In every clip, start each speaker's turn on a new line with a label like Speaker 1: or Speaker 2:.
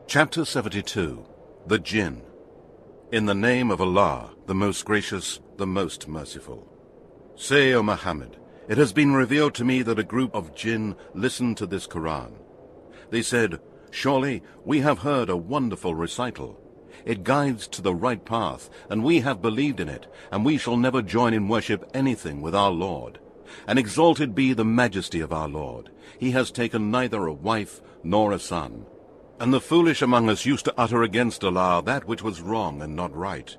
Speaker 1: Chapter 72. The Jinn. In the name of Allah, the most gracious, the most merciful. Say, O Muhammad, it has been revealed to me that a group of Jinn listened to this Quran. They said, surely we have heard a wonderful recital. It guides to the right path, and we have believed in it, and we shall never join in worship anything with our Lord. And exalted be the majesty of our Lord. He has taken neither a wife nor a son. And the foolish among us used to utter against Allah that which was wrong and not right.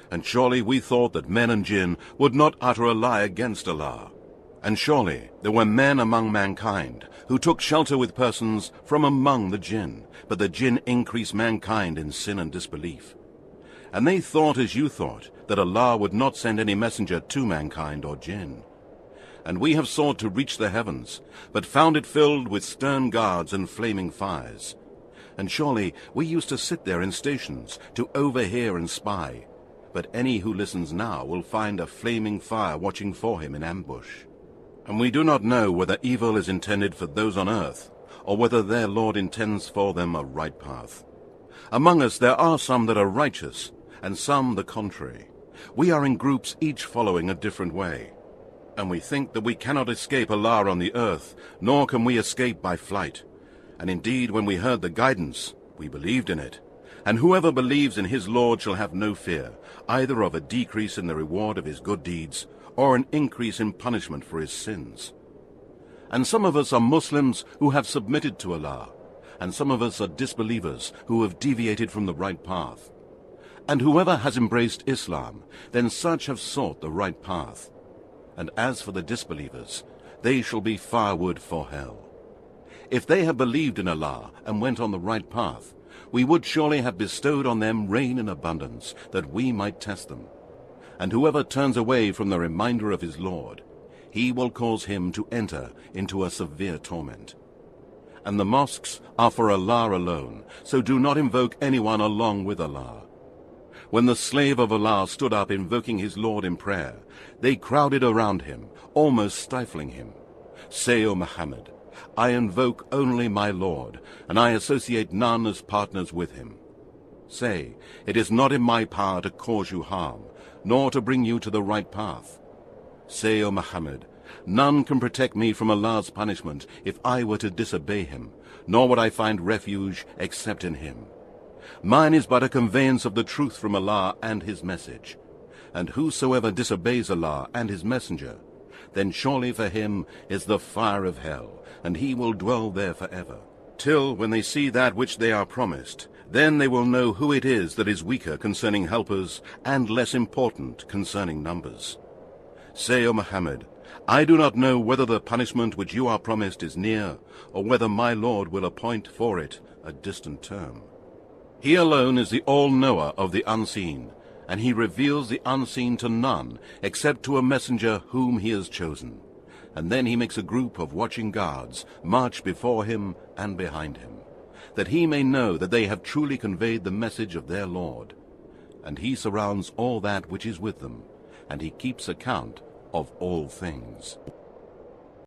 Speaker 1: And surely we thought that men and jinn would not utter a lie against Allah. And surely there were men among mankind who took shelter with persons from among the jinn, but the jinn increased mankind in sin and disbelief. And they thought as you thought, that Allah would not send any messenger to mankind or jinn. And we have sought to reach the heavens, but found it filled with stern guards and flaming fires. And surely we used to sit there in stations to overhear and spy. But any who listens now will find a flaming fire watching for him in ambush. And we do not know whether evil is intended for those on earth, or whether their Lord intends for them a right path. Among us there are some that are righteous, and some the contrary. We are in groups each following a different way. And we think that we cannot escape Allah on the earth, nor can we escape by flight. And indeed, when we heard the guidance, we believed in it. And whoever believes in his Lord shall have no fear, either of a decrease in the reward of his good deeds, or an increase in punishment for his sins. And some of us are Muslims who have submitted to Allah, and some of us are disbelievers who have deviated from the right path. And whoever has embraced Islam, then such have sought the right path. And as for the disbelievers, they shall be firewood for hell. If they have believed in Allah and went on the right path, we would surely have bestowed on them rain in abundance, that we might test them. And whoever turns away from the reminder of his Lord, he will cause him to enter into a severe torment. And the mosques are for Allah alone, so do not invoke anyone along with Allah. When the slave of Allah stood up invoking his Lord in prayer, they crowded around him, almost stifling him. Say, O Muhammad, I invoke only my Lord, and I associate none as partners with him. Say, it is not in my power to cause you harm, nor to bring you to the right path. Say, O Muhammad, none can protect me from Allah's punishment if I were to disobey him, nor would I find refuge except in him. Mine is but a conveyance of the truth from Allah and his message. And whosoever disobeys Allah and his messenger, then surely for him is the fire of hell, and he will dwell there forever. Till when they see that which they are promised, then they will know who it is that is weaker concerning helpers, and less important concerning numbers. Say, O Muhammad, I do not know whether the punishment which you are promised is near, or whether my Lord will appoint for it a distant term. He alone is the all-knower of the unseen, and he reveals the unseen to none except to a messenger whom he has chosen. And then he makes a group of watching guards march before him and behind him, that he may know that they have truly conveyed the message of their Lord. And he surrounds all that which is with them, and he keeps account of all things.